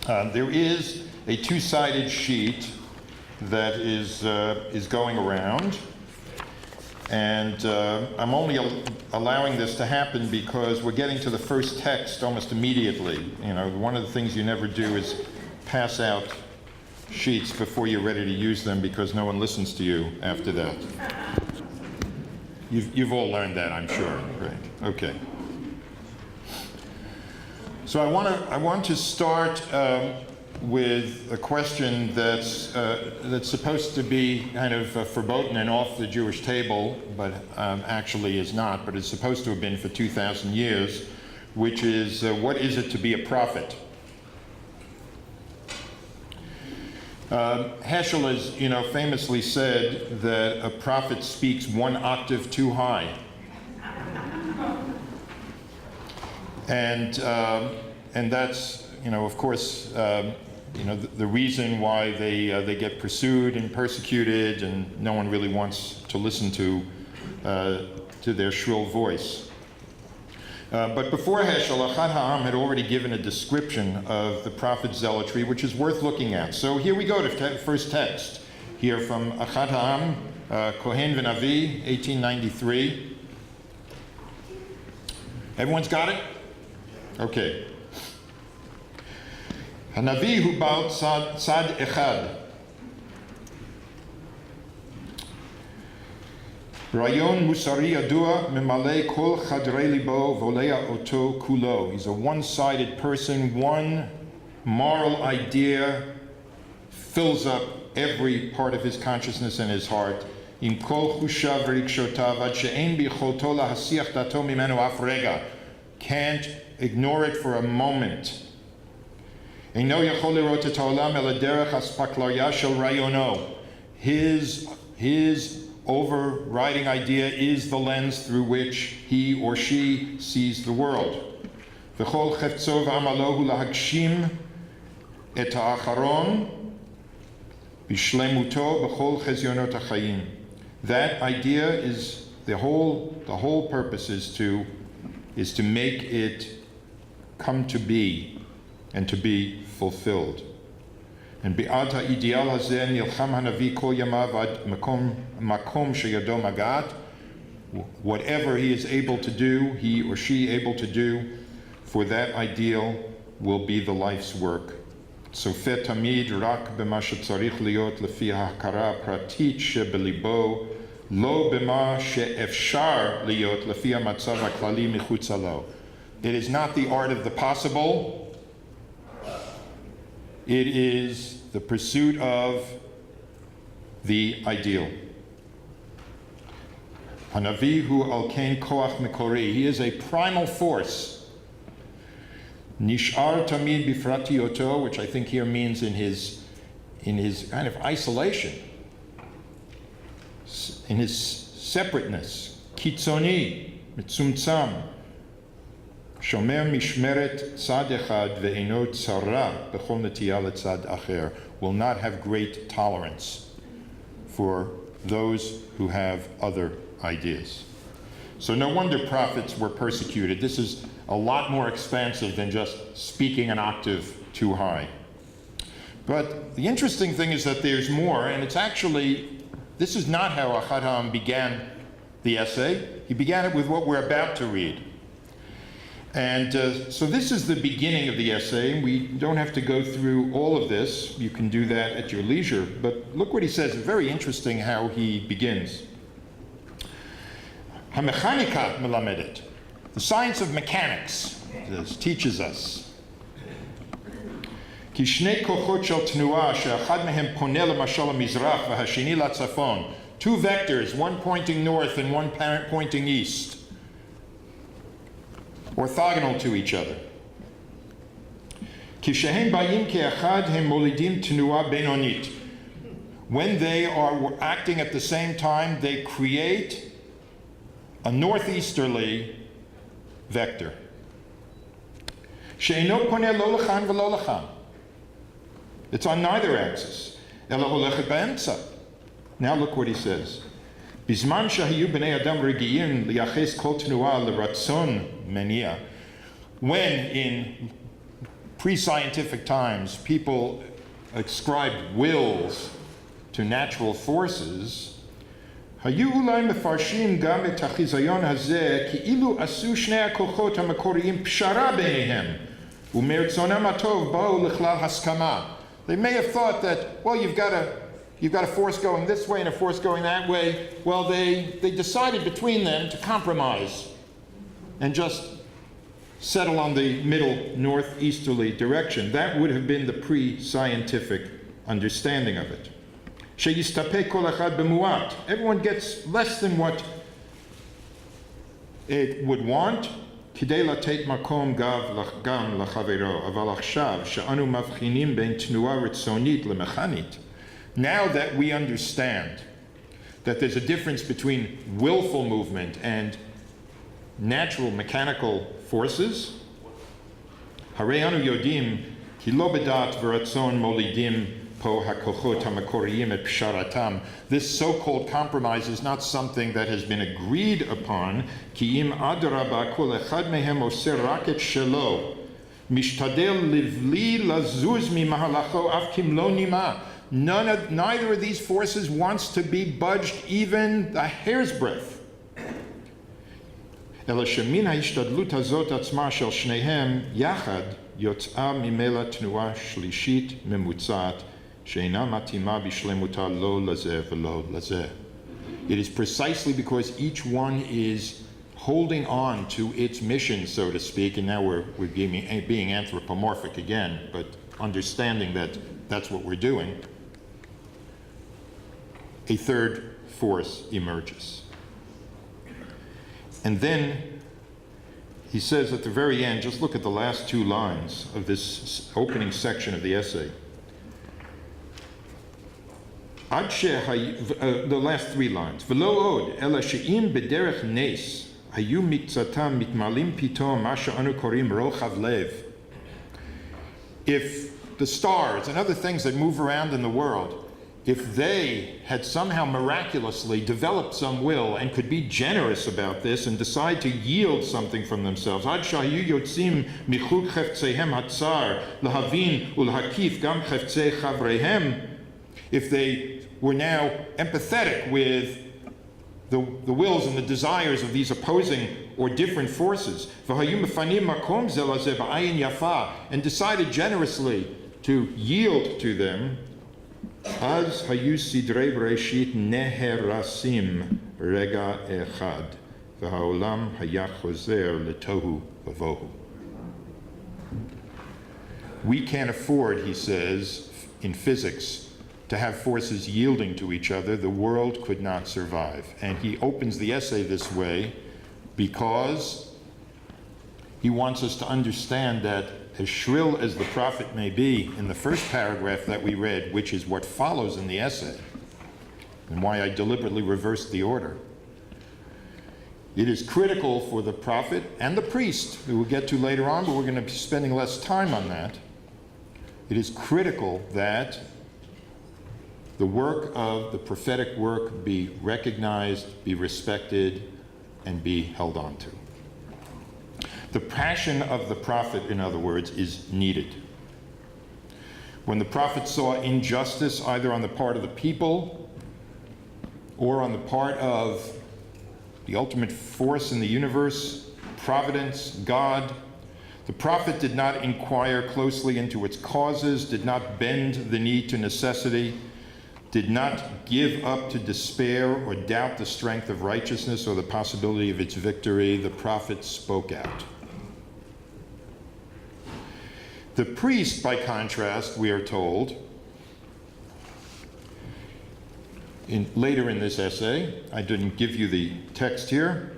There is a two-sided sheet that is going around, and I'm only allowing this to happen because we're getting to the first text almost immediately. You know, one of the things you never do is pass out sheets before you're ready to use them because no one listens to you after that. You've all learned that, I'm sure. Right? Okay. So I want to start with a question that's supposed to be kind of verboten and off the Jewish table, but actually is not, but it's supposed to have been for 2,000 years, which is what is it to be a prophet? Heschel has, famously said that a prophet speaks one octave too high. And that's, of course, the reason why they get pursued and persecuted, and no one really wants to listen to their shrill voice. But before Heschel, Achad Ha'am had already given a description of the prophet's zealotry, which is worth looking at. So here we go to the first text, here from Achad Ha'am, Kohen V'Navi, 1893. Everyone's got it? Okay. Hanavi hu ba'al tzad echad. Rayon musari yadua memalei kol chadrei libo volea oto kulo. He's a one-sided person. One moral idea fills up every part of his consciousness and his heart. Im kol chushav v'rikshotav ad she'en bicholto lahasiach dato mimenu af rega. Can't ignore it for a moment. Eino yachol lirot et ha'olam ela derech haspaklarya shel rayono. His overriding idea is the lens through which he or she sees the world. V'chol cheftzov amalohu lahagshim et ha'acharon bishlemuto b'chol chezyonot ha'chayim. That idea is the whole purpose is to make it come to be and to be fulfilled. And bi'ad ha'idiyal hazeh nilcham hanavi kol yamav ad makom sheyado magat. Whatever he is able to do, he or she able to do, for that ideal will be the life's work. Tzofeh tamid rak b'ma shetzarich liot lefi ha'hakara pratit shebelibo, lo b'ma she'efshar liot lefi ha'matzav ha'klali michutz lo. It is not the art of the possible. It is the pursuit of the ideal. Hanavi hu alkein koach mikori. He is a primal force. Nishar tamid bifratioto, which I think here means in his kind of isolation, in his separateness. Kitzoni, mitzumtzam. Shomer mishmeret tzad echad ve'eno tzara b'chol netiya letzad acher, will not have great tolerance for those who have other ideas. So no wonder prophets were persecuted. This is a lot more expansive than just speaking an octave too high. But the interesting thing is that there's more, and it's actually, this is not how Achad Ha'am began the essay. He began it with what we're about to read. And so this is the beginning of the essay. We don't have to go through all of this. You can do that at your leisure. But look what he says. It's very interesting how he begins. HaMechanika melamedet. The science of mechanics teaches us. Ki shnei kochot shel tnuah she'achad mehem poneh lemashal hamizrach v'hasheni latzafon. Two vectors, one pointing north and one pointing east, orthogonal to each other. When they are acting at the same time, they create a northeasterly vector. It's on neither axis. Now look what he says. Bizman shahiyu b'nei adam regiyin liyaches kol tnuah l'ratzon meniah. When in pre-scientific times, people ascribed wills to natural forces, היו אולי מפרשים גם את החיזיון הזה כאילו עשו שני הכוחות המקוריים פשרה ביניהם ומרצונם הטוב באו לכלל הסכמה. They may have thought that, well, you've got a force going this way and a force going that way. Well, they decided between them to compromise and just settle on the middle northeasterly direction. That would have been the pre-scientific understanding of it. שיסתפק כל אחד במועט. Everyone gets less than what it would want. כדי לתת מקום גם לחברו. אבל עכשיו שאנו מבחינים בין תנועה רצונית למכנית. Now that we understand that there's a difference between willful movement and natural mechanical forces, הרי אנו יודעים כי לא בדעת ורצון מולידים This so-called compromise is not something that has been agreed upon. Neither of these forces wants to be budged even a hair's breadth. אלא שמן ההשתדלות הזאת עצמה של שניהם יחד יוצאה ממילא תנועה שלישית ממוצעת שאינה מתאימה בשלמותה לא לזה ולא לזה. It is precisely because each one is holding on to its mission, so to speak, and now we're being anthropomorphic again, but understanding that that's what we're doing, a third force emerges. And then he says at the very end, just look at the last two lines of this opening section of the essay. The last three lines. ולא עוד, אלא שאם בדרך נס היו מקצתם מתמלאים פתאום מה שאנו קוראים רוחב לב. If the stars and other things that move around in the world, if they had somehow miraculously developed some will and could be generous about this and decide to yield something from themselves, עד שהיו יוצאים מחוג חפציהם הצר להבין ולהקיף גם חפצי חבריהם, if they were now empathetic with the wills and the desires of these opposing or different forces, and decided generously to yield to them, אז היו סדרי בראשית נהרסים רגע אחד, והעולם היה חוזר לתוהו ובוהו. We can't afford, he says, in physics, to have forces yielding to each other. The world could not survive. And he opens the essay this way because he wants us to understand that as shrill as the prophet may be in the first paragraph that we read, which is what follows in the essay, and why I deliberately reversed the order, it is critical for the prophet and the priest, who we'll get to later on, but we're going to be spending less time on that. It is critical that the work of the prophetic work be recognized, be respected, and be held on to. The passion of the prophet, in other words, is needed. When the prophet saw injustice either on the part of the people or on the part of the ultimate force in the universe, providence, God, the prophet did not inquire closely into its causes, did not bend the knee to necessity, did not give up to despair or doubt the strength of righteousness or the possibility of its victory. The prophet spoke out. The priest, by contrast, we are told, later in this essay, I didn't give you the text here,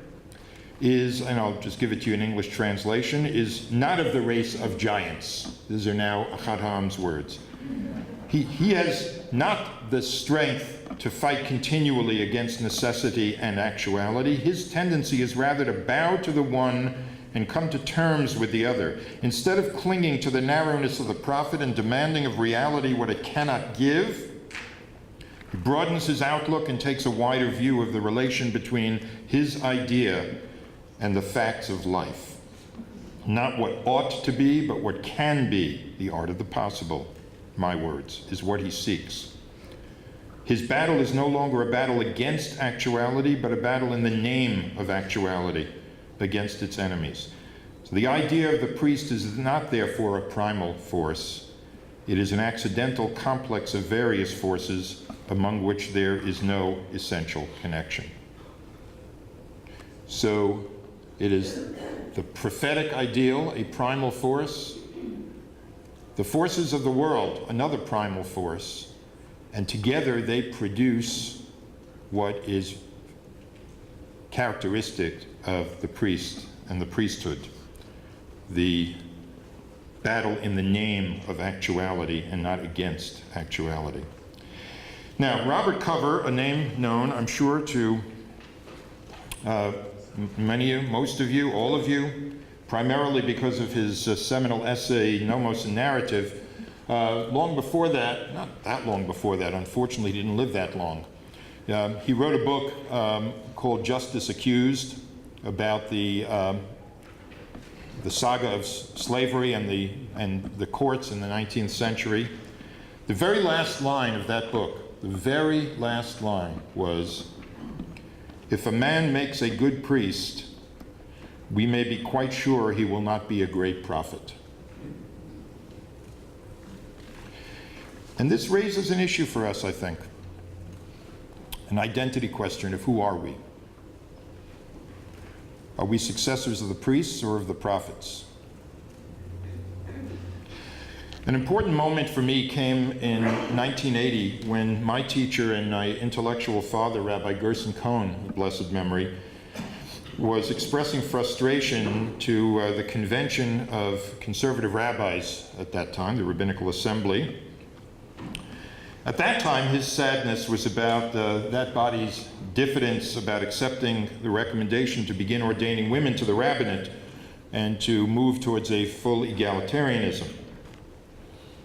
is, and I'll just give it to you in English translation, is not of the race of giants. These are now Achad Ha'am's words. He has not the strength to fight continually against necessity and actuality. His tendency is rather to bow to the one and come to terms with the other. Instead of clinging to the narrowness of the prophet and demanding of reality what it cannot give, he broadens his outlook and takes a wider view of the relation between his idea and the facts of life. Not what ought to be, but what can be, the art of the possible, my words, is what he seeks. His battle is no longer a battle against actuality, but a battle in the name of actuality against its enemies. So the idea of the priest is not therefore a primal force. It is an accidental complex of various forces among which there is no essential connection. So it is the prophetic ideal, a primal force, the forces of the world, another primal force, and together they produce what is characteristic of the priest and the priesthood, the battle in the name of actuality and not against actuality. Now, Robert Cover, a name known, I'm sure, to many of you, most of you, all of you, primarily because of his seminal essay, Nomos and Narrative. Long before that, not that long before that, unfortunately he didn't live that long. He wrote a book called Justice Accused about the saga of slavery and the courts in the 19th century. The very last line of that book, the very last line was, "If a man makes a good priest, we may be quite sure he will not be a great prophet." And this raises an issue for us, I think, an identity question of who are we? Are we successors of the priests or of the prophets? An important moment for me came in 1980 when my teacher and my intellectual father, Rabbi Gordon Tucker, of blessed memory, was expressing frustration to the convention of conservative rabbis at that time, the Rabbinical Assembly. At that time, his sadness was about that body's diffidence about accepting the recommendation to begin ordaining women to the rabbinate and to move towards a full egalitarianism.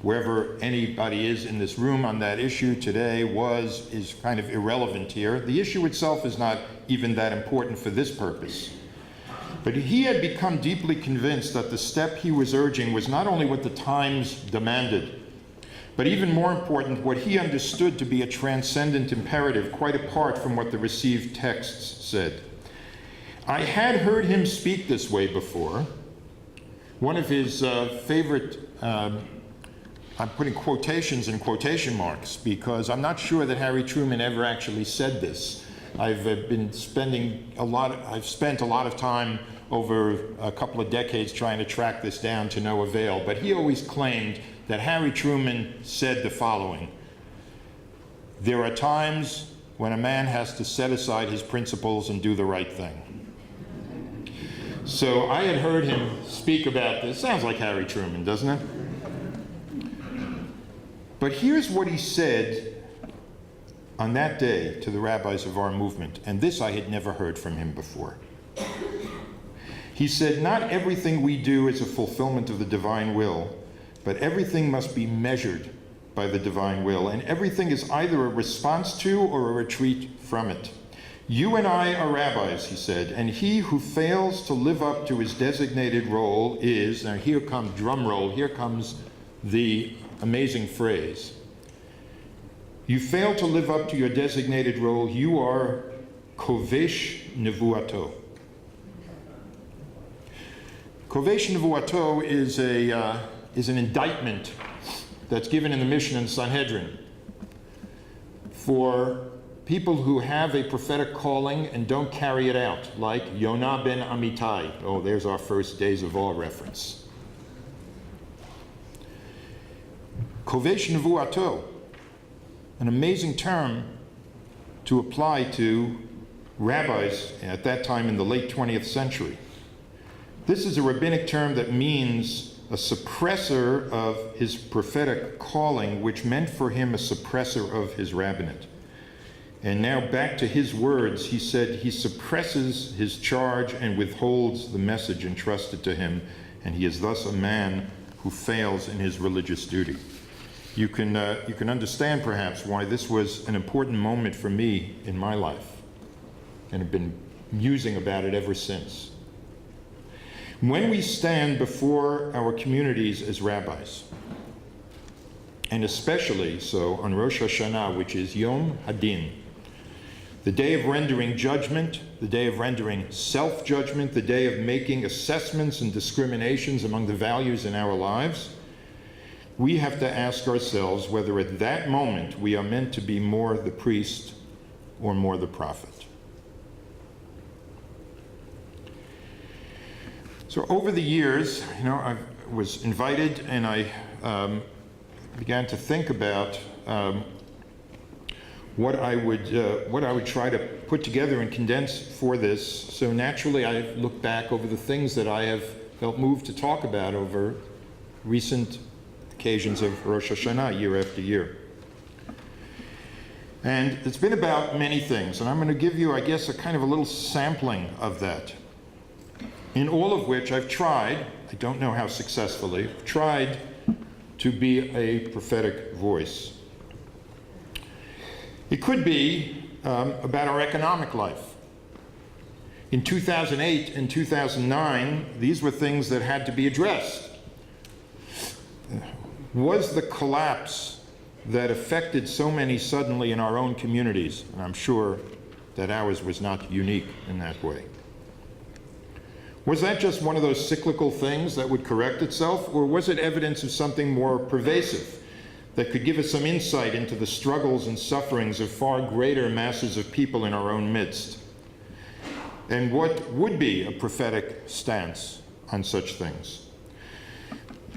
Wherever anybody is in this room on that issue today is kind of irrelevant here. The issue itself is not even that important for this purpose. But he had become deeply convinced that the step he was urging was not only what the times demanded, but even more important, what he understood to be a transcendent imperative, quite apart from what the received texts said. I had heard him speak this way before. One of his favorite, I'm putting quotations in quotation marks because I'm not sure that Harry Truman ever actually said this. I've spent a lot of time over a couple of decades trying to track this down to no avail, but he always claimed that Harry Truman said the following: "There are times when a man has to set aside his principles and do the right thing." So I had heard him speak about this. Sounds like Harry Truman, doesn't it? But here's what he said on that day to the rabbis of our movement, and this I had never heard from him before. He said, "Not everything we do is a fulfillment of the divine will, but everything must be measured by the divine will, and everything is either a response to or a retreat from it. You and I are rabbis," he said, "and he who fails to live up to his designated role is," now here comes, drum roll, here comes the amazing phrase. "You fail to live up to your designated role, you are kovesh nevuato." Kovesh nevuato is an indictment that's given in the Mishnah and Sanhedrin for people who have a prophetic calling and don't carry it out, like Yonah ben Amittai. Oh, there's our first Days of Awe reference. Kovesh nevuato, an amazing term to apply to rabbis at that time in the late 20th century. This is a rabbinic term that means a suppressor of his prophetic calling, which meant for him a suppressor of his rabbinate. And now back to his words, he said he suppresses his charge and withholds the message entrusted to him, and he is thus a man who fails in his religious duty. You can understand perhaps why this was an important moment for me in my life, and have been musing about it ever since. When we stand before our communities as rabbis, and especially so on Rosh Hashanah, which is Yom Hadin, the day of rendering judgment, the day of rendering self-judgment, the day of making assessments and discriminations among the values in our lives, we have to ask ourselves whether at that moment we are meant to be more the priest or more the prophet. So over the years, I was invited and I began to think about what I would try to put together and condense for this. So naturally, I looked back over the things that I have felt moved to talk about over recent occasions of Rosh Hashanah, year after year. And it's been about many things, and I'm going to give you, I guess, a kind of a little sampling of that. In all of which I've tried, I don't know how successfully, tried to be a prophetic voice. It could be about our economic life. In 2008 and 2009, these were things that had to be addressed. Was the collapse that affected so many suddenly in our own communities, and I'm sure that ours was not unique in that way, was that just one of those cyclical things that would correct itself, or was it evidence of something more pervasive that could give us some insight into the struggles and sufferings of far greater masses of people in our own midst? And what would be a prophetic stance on such things?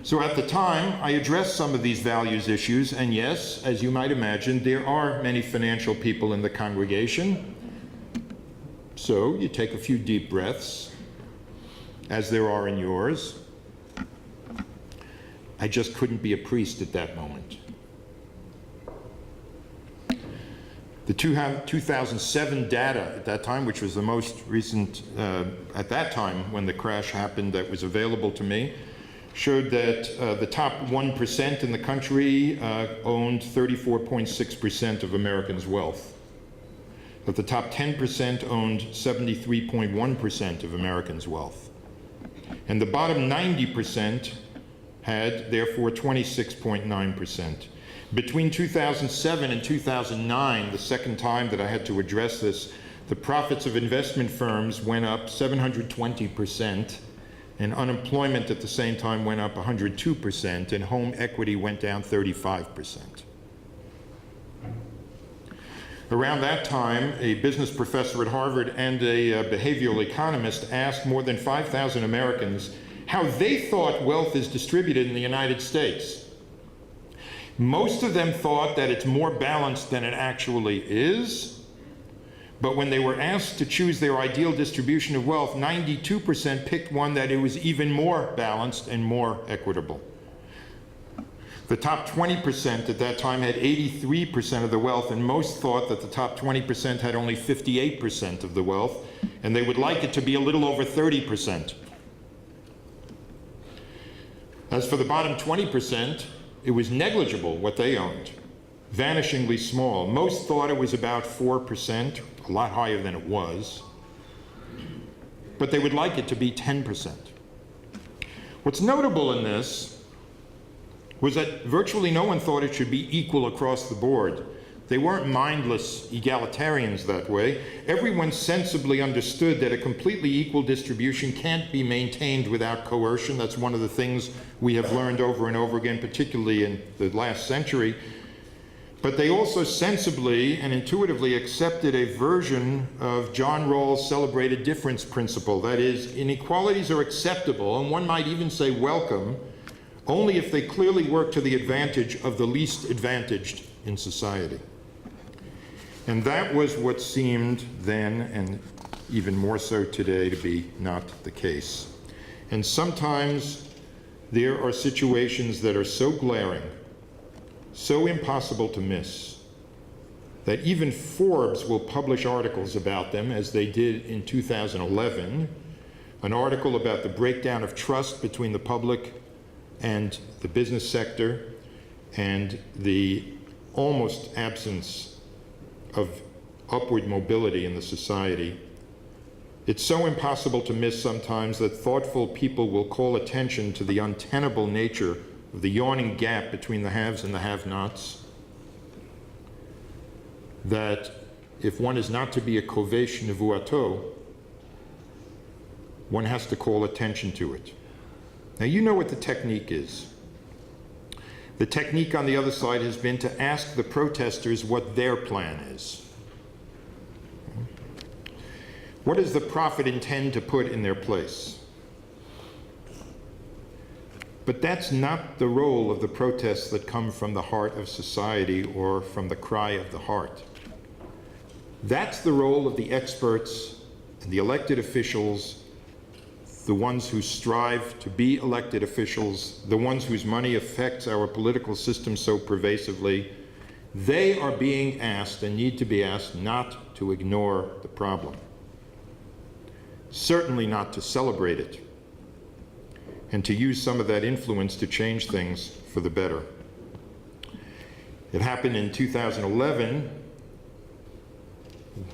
So at the time, I addressed some of these values issues, and yes, as you might imagine, there are many financial people in the congregation. So you take a few deep breaths, as there are in yours. I just couldn't be a priest at that moment. The 2007 data at that time, which was the most recent at that time when the crash happened that was available to me, showed that the top 1% in the country owned 34.6% of Americans' wealth. That the top 10% owned 73.1% of Americans' wealth. And the bottom 90% had, therefore, 26.9%. Between 2007 and 2009, the second time that I had to address this, the profits of investment firms went up 720%, and unemployment at the same time went up 102%, and home equity went down 35%. Around that time, a business professor at Harvard and a behavioral economist asked more than 5,000 Americans how they thought wealth is distributed in the United States. Most of them thought that it's more balanced than it actually is, but when they were asked to choose their ideal distribution of wealth, 92% picked one that it was even more balanced and more equitable. The top 20% at that time had 83% of the wealth, and most thought that the top 20% had only 58% of the wealth, and they would like it to be a little over 30%. As for the bottom 20%, it was negligible what they owned, vanishingly small. Most thought it was about 4%, a lot higher than it was, but they would like it to be 10%. What's notable in this was that virtually no one thought it should be equal across the board. They weren't mindless egalitarians that way. Everyone sensibly understood that a completely equal distribution can't be maintained without coercion. That's one of the things we have learned over and over again, particularly in the last century. But they also sensibly and intuitively accepted a version of John Rawls' celebrated difference principle. That is, inequalities are acceptable, and one might even say welcome, only if they clearly work to the advantage of the least advantaged in society. And that was what seemed then, and even more so today, to be not the case. And sometimes there are situations that are so glaring, so impossible to miss, that even Forbes will publish articles about them, as they did in 2011, an article about the breakdown of trust between the public and the business sector, and the almost absence of upward mobility in the society It's so impossible to miss sometimes that thoughtful people will call attention to the untenable nature of the yawning gap between the haves and the have-nots, that if one is not to be a kovesh nevuato, one has to call attention to it. Now, you know what the technique is. The technique on the other side has been to ask the protesters what their plan is. What does the prophet intend to put in their place? But that's not the role of the protests that come from the heart of society or from the cry of the heart. That's the role of the experts and the elected officials, the ones who strive to be elected officials, the ones whose money affects our political system so pervasively. They are being asked and need to be asked not to ignore the problem. Certainly not to celebrate it, and to use some of that influence to change things for the better. It happened in 2011,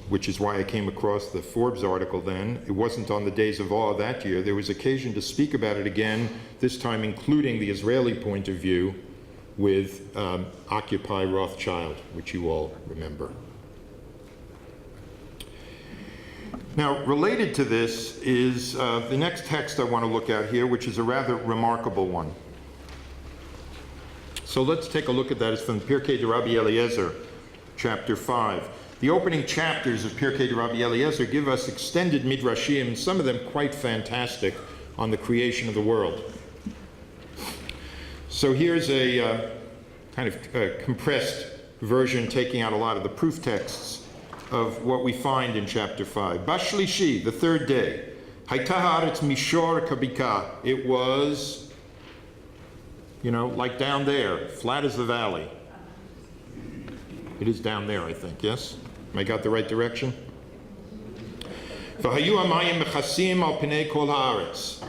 which is why I came across the Forbes article then. It wasn't on the Days of Awe that year. There was occasion to speak about it again, this time including the Israeli point of view with Occupy Rothschild, which you all remember. Now, related to this is the next text I want to look at here, which is a rather remarkable one. So let's take a look at that. It's from Pirkei de Rabbi Eliezer, chapter 5. The opening chapters of Pirkei de Rabbi Eliezer give us extended midrashim, some of them quite fantastic, on the creation of the world. So here's a kind of compressed version taking out a lot of the proof texts of what we find in chapter 5. Bashlishi, the third day. Hayta haaretz mishor kabika. It was, like down there, flat as the valley. It is down there, I think, yes? Am I got the right direction? V'hayu hamayim mechasim al pnei kol haaretz.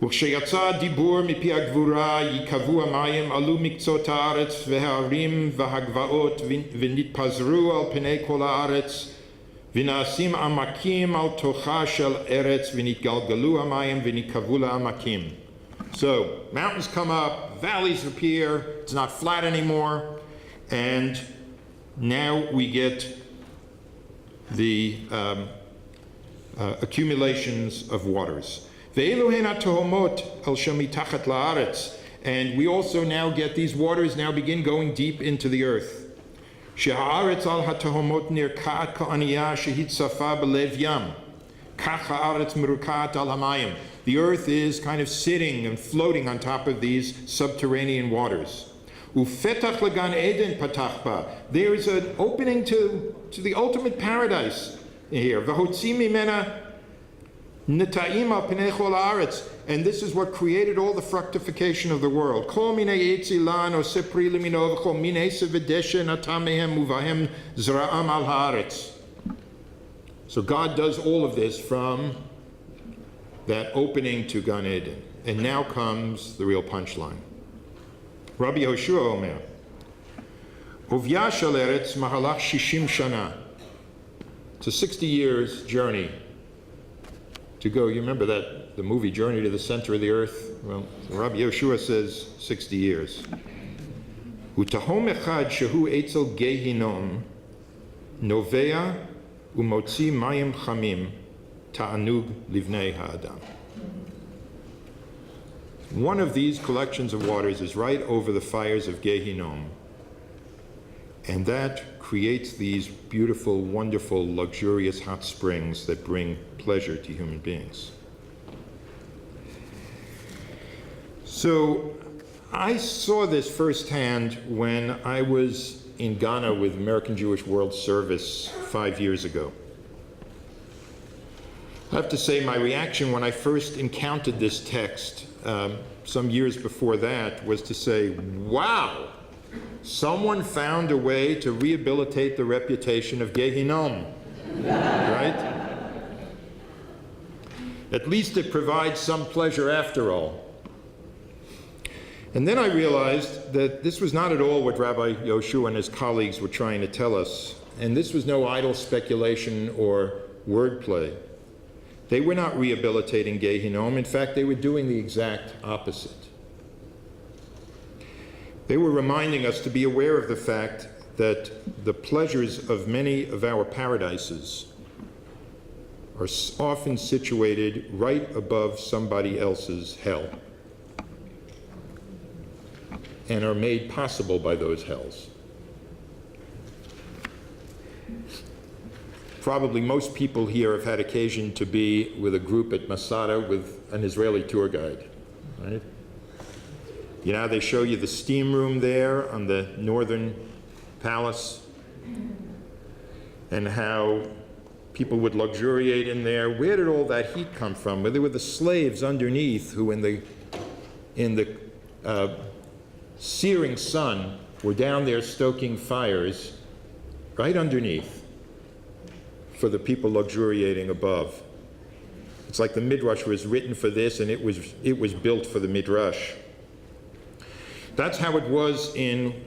וכשיצא הדיבור מפי הגבורה ייקבעו המים עלו מקצות הארץ וההרים והגבעות ונתפזרו על פני כל הארץ ונעשים עמקים על תוכה של ארץ ונתגלגלו המים ונקבעו לעמקים. So, mountains come up, valleys appear, it's not flat anymore, and now we get the accumulations of waters. And we also now get these waters now begin going deep into the earth. The earth is kind of sitting and floating on top of these subterranean waters. There is an opening to the ultimate paradise here. And this is what created all the fructification of the world. So God does all of this from that opening to Gan Eden. And now comes the real punchline. Rabbi Yehoshua Omer, Ovya shel eretz mahalach 60 shana. It's a 60 years journey to go. You remember that, the movie Journey to the Center of the Earth? Well, Rabbi Yehoshua says 60 years. Utahom echad shehu etzel gehinom novea umotzi mayim chamim ta'anug livnei ha'adam. One of these collections of waters is right over the fires of Gehinom, and that creates these beautiful, wonderful, luxurious hot springs that bring pleasure to human beings. So I saw this firsthand when I was in Ghana with American Jewish World Service 5 years ago. I have to say my reaction when I first encountered this text some years before that was to say, wow, someone found a way to rehabilitate the reputation of Gehinom, right? At least it provides some pleasure after all. And then I realized that this was not at all what Rabbi Yehoshua and his colleagues were trying to tell us. And this was no idle speculation or wordplay. They were not rehabilitating Gehinnom. In fact, they were doing the exact opposite. They were reminding us to be aware of the fact that the pleasures of many of our paradises are often situated right above somebody else's hell and are made possible by those hells. Probably most people here have had occasion to be with a group at Masada with an Israeli tour guide, right? You know, they show you the steam room there on the northern palace and how people would luxuriate in there. Where did all that heat come from? Well, there were the slaves underneath who in the searing sun were down there stoking fires right underneath for the people luxuriating above. It's like the Midrash was written for this, and it was built for the Midrash. That's how it was in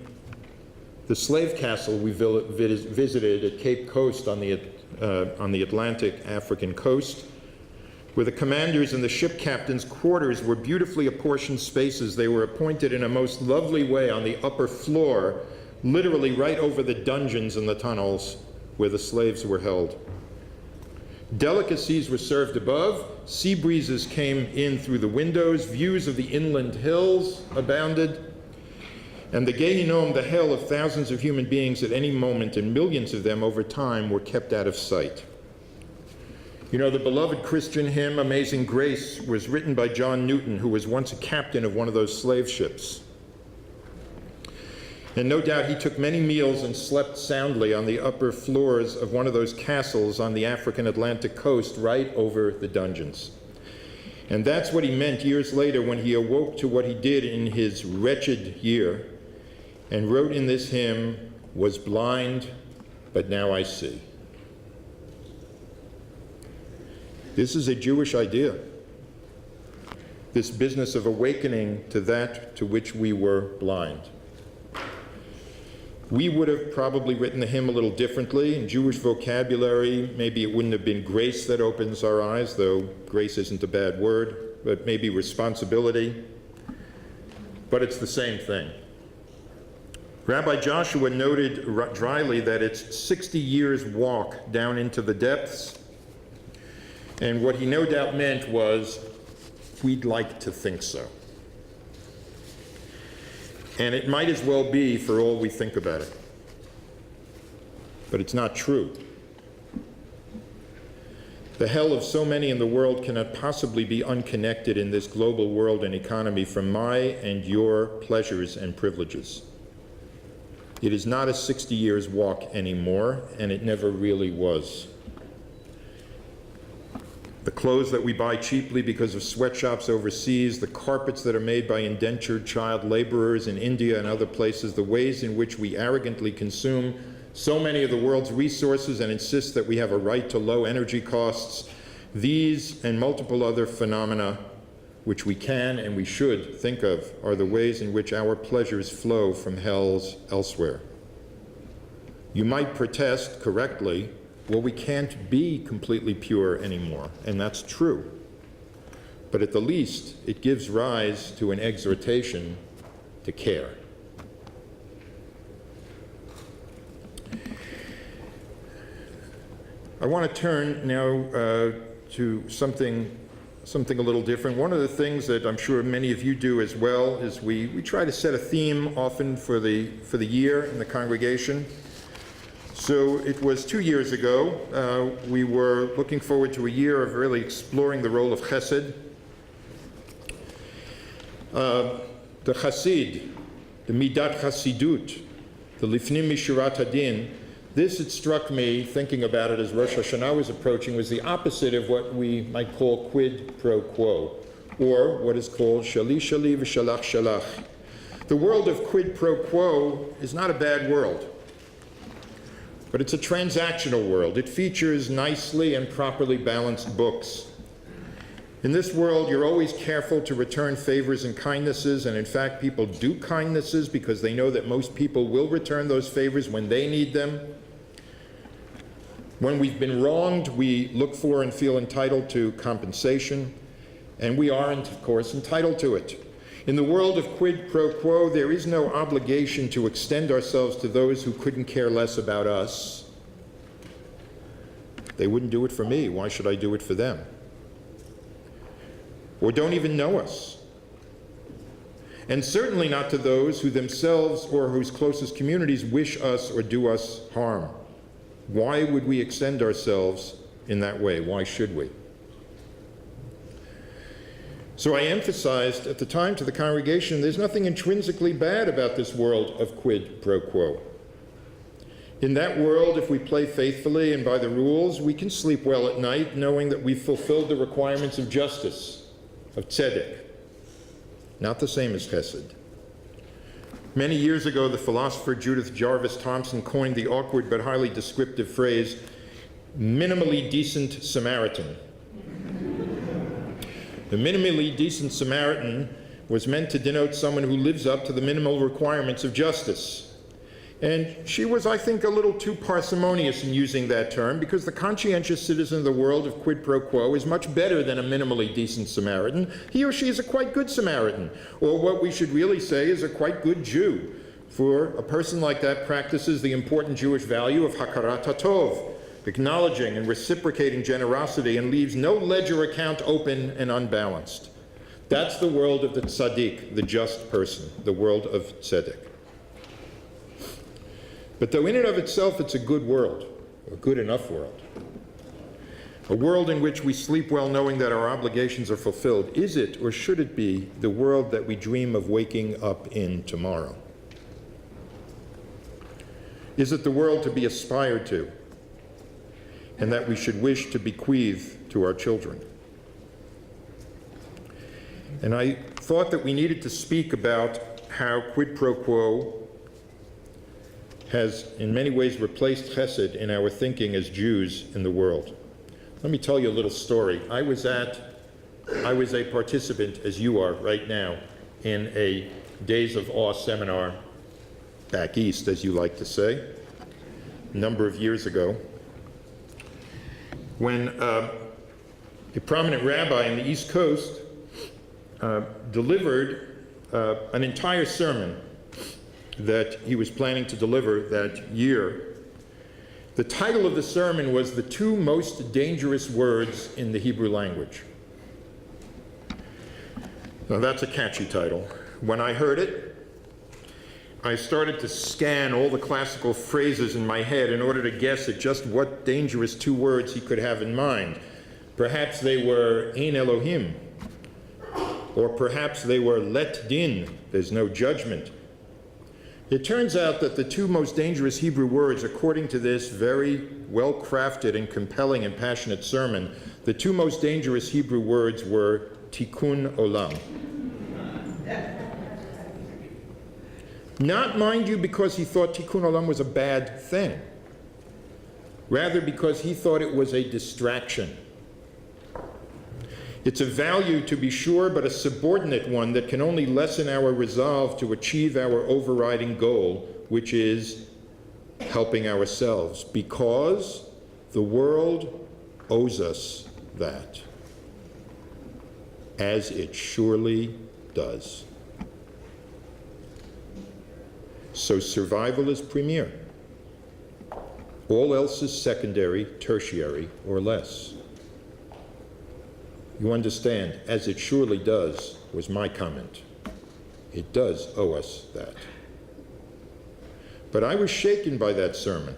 the slave castle we visited at Cape Coast on the Atlantic African coast, where the commanders and the ship captains' quarters were beautifully apportioned spaces. They were appointed in a most lovely way on the upper floor, literally right over the dungeons and the tunnels where the slaves were held. Delicacies were served above, sea breezes came in through the windows, views of the inland hills abounded, and the Gehinnom, the hell of thousands of human beings at any moment, and millions of them over time, were kept out of sight. You know, the beloved Christian hymn, Amazing Grace, was written by John Newton, who was once a captain of one of those slave ships. And no doubt he took many meals and slept soundly on the upper floors of one of those castles on the African Atlantic coast right over the dungeons. And that's what he meant years later when he awoke to what he did in his wretched year and wrote in this hymn, "Was blind, but now I see." This is a Jewish idea, this business of awakening to that to which we were blind. We would have probably written the hymn a little differently. In Jewish vocabulary, maybe it wouldn't have been grace that opens our eyes, though grace isn't a bad word, but maybe responsibility. But it's the same thing. Rabbi Joshua noted dryly that it's 60 years' walk down into the depths, and what he no doubt meant was, we'd like to think so. And it might as well be for all we think about it. But it's not true. The hell of so many in the world cannot possibly be unconnected in this global world and economy from my and your pleasures and privileges. It is not a 60 years walk anymore, and it never really was. The clothes that we buy cheaply because of sweatshops overseas, the carpets that are made by indentured child laborers in India and other places, the ways in which we arrogantly consume so many of the world's resources and insist that we have a right to low energy costs, these and multiple other phenomena which we can and we should think of are the ways in which our pleasures flow from hells elsewhere. You might protest correctly, well, we can't be completely pure anymore, and that's true. But at the least, it gives rise to an exhortation to care. I want to turn now to something a little different. One of the things that I'm sure many of you do as well is we try to set a theme often for the year in the congregation. So it was 2 years ago, we were looking forward to a year of really exploring the role of chesed. The chassid, the midat chasidut, the lifnim mishurat hadin, this, it struck me, thinking about it as Rosh Hashanah was approaching, was the opposite of what we might call quid pro quo, or what is called shali shali v'shalach shalach. The world of quid pro quo is not a bad world. But it's a transactional world. It features nicely and properly balanced books. In this world, you're always careful to return favors and kindnesses, and in fact, people do kindnesses because they know that most people will return those favors when they need them. When we've been wronged, we look for and feel entitled to compensation, and we are, of course, entitled to it. In the world of quid pro quo, there is no obligation to extend ourselves to those who couldn't care less about us. They wouldn't do it for me. Why should I do it for them? Or don't even know us. And certainly not to those who themselves or whose closest communities wish us or do us harm. Why would we extend ourselves in that way? Why should we? So I emphasized at the time to the congregation, there's nothing intrinsically bad about this world of quid pro quo. In that world, if we play faithfully and by the rules, we can sleep well at night knowing that we've fulfilled the requirements of justice, of tzedek. Not the same as chesed. Many years ago, the philosopher Judith Jarvis Thompson coined the awkward but highly descriptive phrase, minimally decent Samaritan. The minimally decent Samaritan was meant to denote someone who lives up to the minimal requirements of justice. And she was, I think, a little too parsimonious in using that term, because the conscientious citizen of the world of quid pro quo is much better than a minimally decent Samaritan. He or she is a quite good Samaritan, or what we should really say is a quite good Jew, for a person like that practices the important Jewish value of hakarat hatov, acknowledging and reciprocating generosity, and leaves no ledger account open and unbalanced. That's the world of the tzaddik, the just person, the world of tzedek. But though in and of itself it's a good world, a good enough world, a world in which we sleep well knowing that our obligations are fulfilled, is it or should it be the world that we dream of waking up in tomorrow? Is it the world to be aspired to and that we should wish to bequeath to our children? And I thought that we needed to speak about how quid pro quo has in many ways replaced chesed in our thinking as Jews in the world. Let me tell you a little story. I was a participant, as you are right now, in a Days of Awe seminar back east, as you like to say, a number of years ago, when a prominent rabbi in the East Coast delivered an entire sermon that he was planning to deliver that year. The title of the sermon was "The Two Most Dangerous Words in the Hebrew Language." Now that's a catchy title. When I heard it, I started to scan all the classical phrases in my head in order to guess at just what dangerous two words he could have in mind. Perhaps they were Ein Elohim, or perhaps they were Let Din, there's no judgment. It turns out that the two most dangerous Hebrew words, according to this very well-crafted and compelling and passionate sermon, the two most dangerous Hebrew words were tikkun olam. Not, mind you, because he thought tikkun olam was a bad thing. Rather because he thought it was a distraction. It's a value, to be sure, but a subordinate one that can only lessen our resolve to achieve our overriding goal, which is helping ourselves, because the world owes us that, as it surely does. So survival is premier. All else is secondary, tertiary, or less. You understand, as it surely does, was my comment. It does owe us that. But I was shaken by that sermon,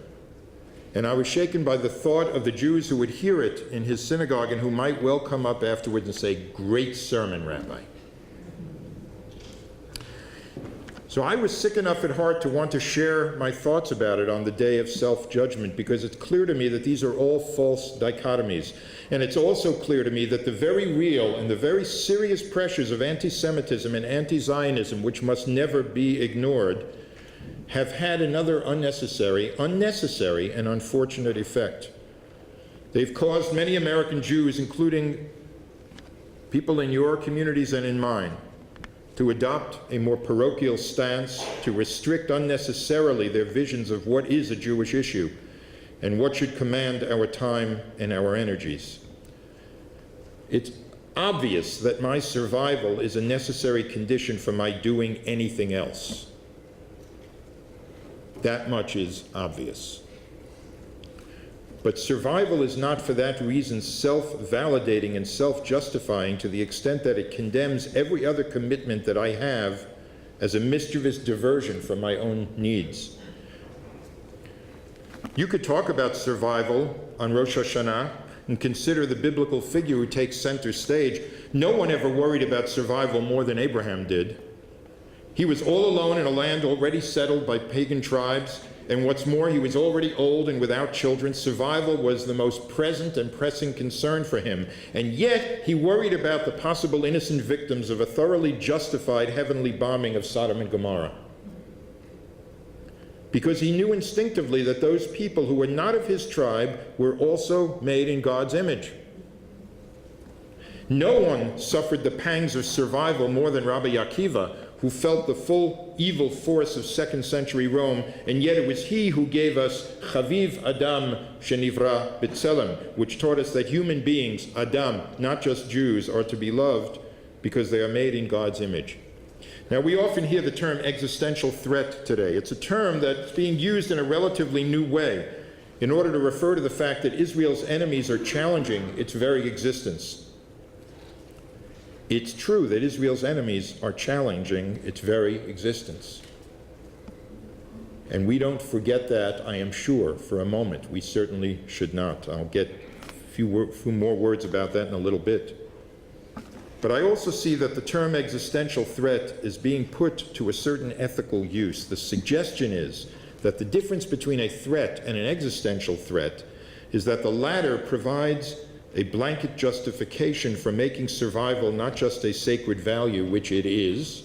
and I was shaken by the thought of the Jews who would hear it in his synagogue and who might well come up afterwards and say, "Great sermon, Rabbi." So I was sick enough at heart to want to share my thoughts about it on the day of self-judgment, because it's clear to me that these are all false dichotomies. And it's also clear to me that the very real and the very serious pressures of anti-Semitism and anti-Zionism, which must never be ignored, have had another unnecessary and unfortunate effect. They've caused many American Jews, including people in your communities and in mine, to adopt a more parochial stance, to restrict unnecessarily their visions of what is a Jewish issue, and what should command our time and our energies. It's obvious that my survival is a necessary condition for my doing anything else. That much is obvious. But survival is not for that reason self-validating and self-justifying to the extent that it condemns every other commitment that I have as a mischievous diversion from my own needs. You could talk about survival on Rosh Hashanah and consider the biblical figure who takes center stage. No one ever worried about survival more than Abraham did. He was all alone in a land already settled by pagan tribes, and what's more, he was already old and without children. Survival was the most present and pressing concern for him, and yet he worried about the possible innocent victims of a thoroughly justified heavenly bombing of Sodom and Gomorrah. Because he knew instinctively that those people who were not of his tribe were also made in God's image. No one suffered the pangs of survival more than Rabbi Akiva, who felt the full evil force of second century Rome, and yet it was he who gave us Chaviv Adam Shenivra B'Tselem, which taught us that human beings, Adam, not just Jews, are to be loved because they are made in God's image. Now, we often hear the term existential threat today. It's a term that's being used in a relatively new way in order to refer to the fact that Israel's enemies are challenging its very existence. It's true that Israel's enemies are challenging its very existence. And we don't forget that, I am sure, for a moment. We certainly should not. I'll get a few more words about that in a little bit. But I also see that the term existential threat is being put to a certain ethical use. The suggestion is that the difference between a threat and an existential threat is that the latter provides a blanket justification for making survival not just a sacred value, which it is,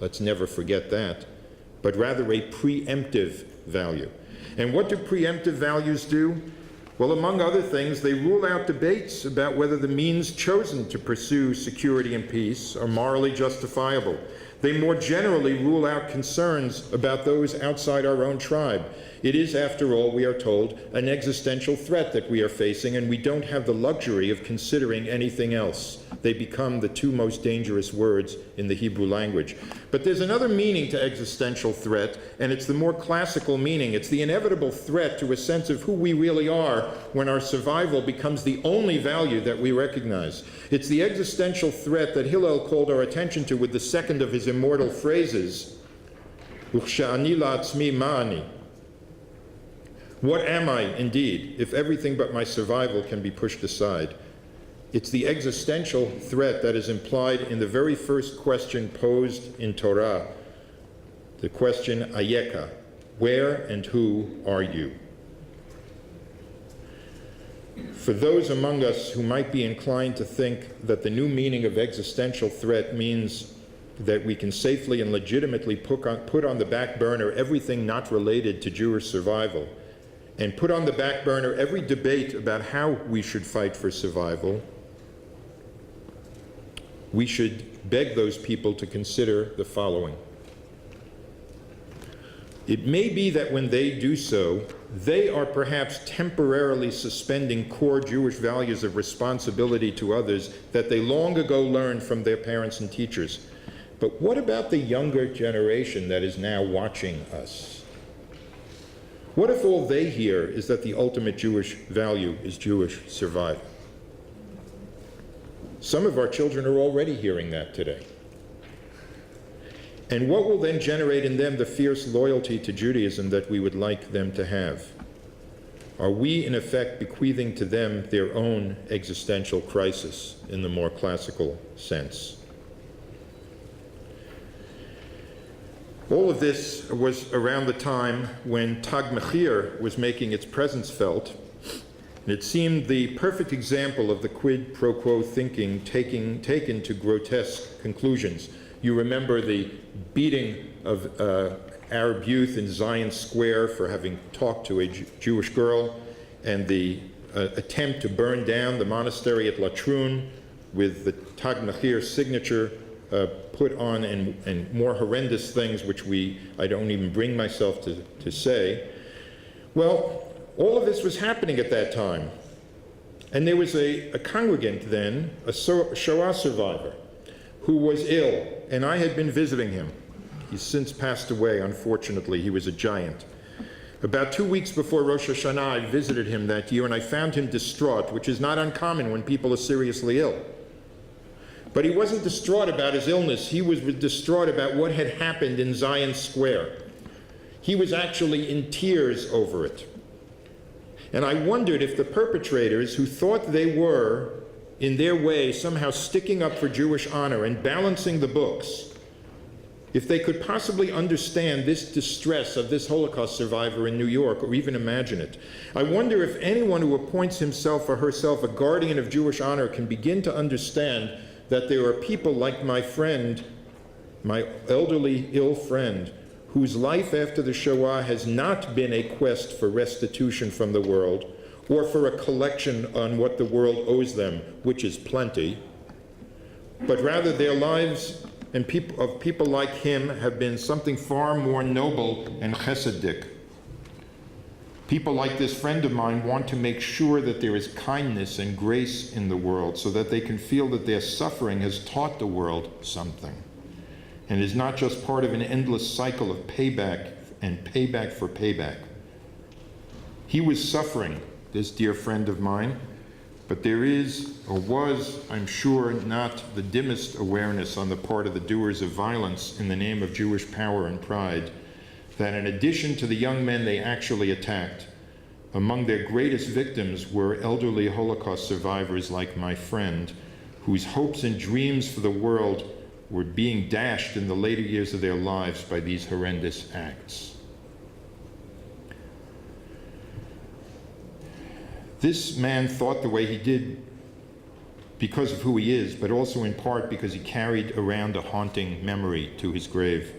let's never forget that, but rather a preemptive value. And what do preemptive values do? Well, among other things, they rule out debates about whether the means chosen to pursue security and peace are morally justifiable. They more generally rule out concerns about those outside our own tribe. It is, after all, we are told, an existential threat that we are facing, and we don't have the luxury of considering anything else. They become the two most dangerous words in the Hebrew language. But there's another meaning to existential threat, and it's the more classical meaning. It's the inevitable threat to a sense of who we really are when our survival becomes the only value that we recognize. It's the existential threat that Hillel called our attention to with the second of his immortal phrases, Uchsha'ani la'atzmi ma'ani. What am I, indeed, if everything but my survival can be pushed aside? It's the existential threat that is implied in the very first question posed in Torah, the question, Ayeka, where and who are you? For those among us who might be inclined to think that the new meaning of existential threat means that we can safely and legitimately put on the back burner everything not related to Jewish survival, and put on the back burner every debate about how we should fight for survival, we should beg those people to consider the following. It may be that when they do so, they are perhaps temporarily suspending core Jewish values of responsibility to others that they long ago learned from their parents and teachers. But what about the younger generation that is now watching us? What if all they hear is that the ultimate Jewish value is Jewish survival? Some of our children are already hearing that today. And what will then generate in them the fierce loyalty to Judaism that we would like them to have? Are we, in effect, bequeathing to them their own existential crisis in the more classical sense? All of this was around the time when Tag Mechir was making its presence felt, and it seemed the perfect example of the quid pro quo thinking taken to grotesque conclusions. You remember the beating of Arab youth in Zion Square for having talked to a Jewish girl, and the attempt to burn down the monastery at Latrun with the Tag Mechir signature put on, and more horrendous things which I don't even bring myself to say. Well, All of this was happening at that time. And there was a congregant then, a Shoah survivor, who was ill, and I had been visiting him. He's since passed away, unfortunately. He was a giant. About 2 weeks before Rosh Hashanah, I visited him that year, and I found him distraught, which is not uncommon when people are seriously ill. But he wasn't distraught about his illness. He was distraught about what had happened in Zion Square. He was actually in tears over it. And I wondered if the perpetrators, who thought they were, in their way, somehow sticking up for Jewish honor and balancing the books, if they could possibly understand this distress of this Holocaust survivor in New York, or even imagine it. I wonder if anyone who appoints himself or herself a guardian of Jewish honor can begin to understand that there are people like my friend, my elderly, ill friend, whose life after the Shoah has not been a quest for restitution from the world, or for a collection on what the world owes them, which is plenty, but rather their lives and people like him have been something far more noble and chesedic. People like this friend of mine want to make sure that there is kindness and grace in the world so that they can feel that their suffering has taught the world something and is not just part of an endless cycle of payback and payback for payback. He was suffering, this dear friend of mine, but there is, or was, I'm sure, not the dimmest awareness on the part of the doers of violence in the name of Jewish power and pride that in addition to the young men they actually attacked, among their greatest victims were elderly Holocaust survivors like my friend, whose hopes and dreams for the world were being dashed in the later years of their lives by these horrendous acts. This man thought the way he did because of who he is, but also in part because he carried around a haunting memory to his grave.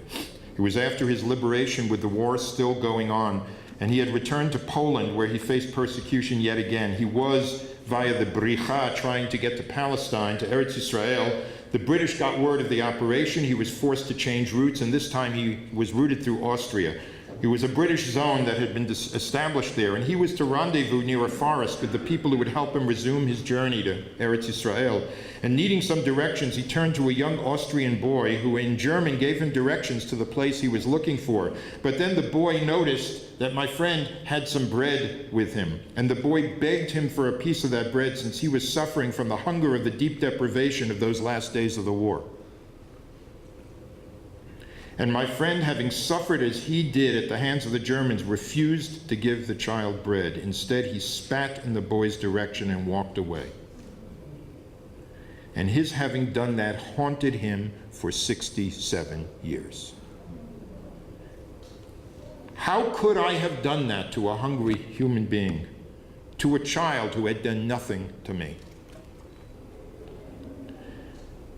It was after his liberation, with the war still going on, and he had returned to Poland, where he faced persecution yet again. He was, via the Bricha, trying to get to Palestine, to Eretz Yisrael. The British got word of the operation. He was forced to change routes, and this time he was routed through Austria. It was a British zone that had been established there, and he was to rendezvous near a forest with the people who would help him resume his journey to Eretz Yisrael. And needing some directions, he turned to a young Austrian boy who in German gave him directions to the place he was looking for. But then the boy noticed that my friend had some bread with him, and the boy begged him for a piece of that bread since he was suffering from the hunger of the deep deprivation of those last days of the war. And my friend, having suffered as he did at the hands of the Germans, refused to give the child bread. Instead, he spat in the boy's direction and walked away. And his having done that haunted him for 67 years. How could I have done that to a hungry human being, to a child who had done nothing to me?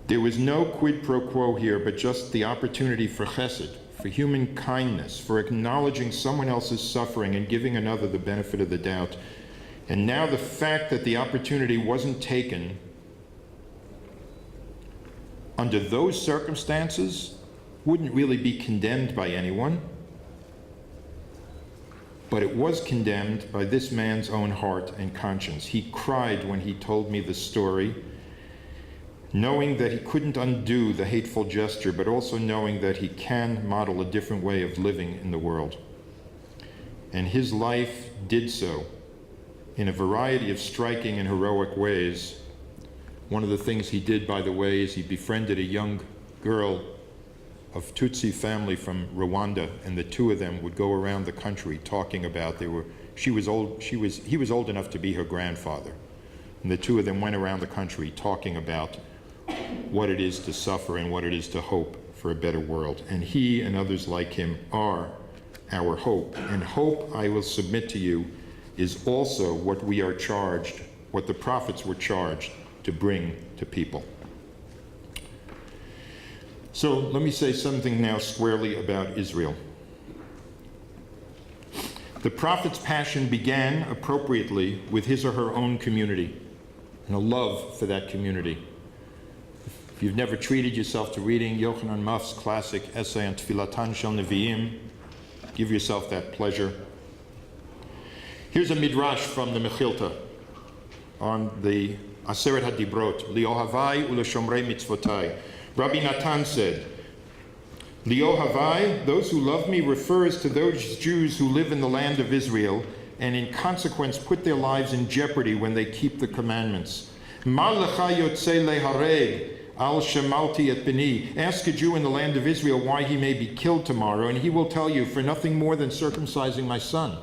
There was no quid pro quo here, but just the opportunity for chesed, for human kindness, for acknowledging someone else's suffering and giving another the benefit of the doubt. And now the fact that the opportunity wasn't taken under those circumstances wouldn't really be condemned by anyone, but it was condemned by this man's own heart and conscience. He cried when he told me the story, knowing that he couldn't undo the hateful gesture, but also knowing that he can model a different way of living in the world. And his life did so in a variety of striking and heroic ways. One of the things he did, by the way, is he befriended a young girl of Tutsi family from Rwanda, and the two of them would go around the country talking about he was old enough to be her grandfather. And the two of them went around the country talking about what it is to suffer and what it is to hope for a better world. And he and others like him are our hope. And hope, I will submit to you, is also what we are charged, what the prophets were charged to bring to people. So let me say something now squarely about Israel. The prophet's passion began appropriately with his or her own community and a love for that community. If you've never treated yourself to reading Yochanan Muff's classic essay on Tfilatan Shel Nevi'im, give yourself that pleasure. Here's a midrash from the Mechilta on the Aseret HaDibrot, Li'ohavai u'leshomrei mitzvotai. Rabbi Natan said, Li'ohavai, those who love me, refers to those Jews who live in the land of Israel and in consequence put their lives in jeopardy when they keep the commandments. Ma lecha yotzei lehareg al shemalti et bini. Ask a Jew in the land of Israel why he may be killed tomorrow, and he will tell you, for nothing more than circumcising my son.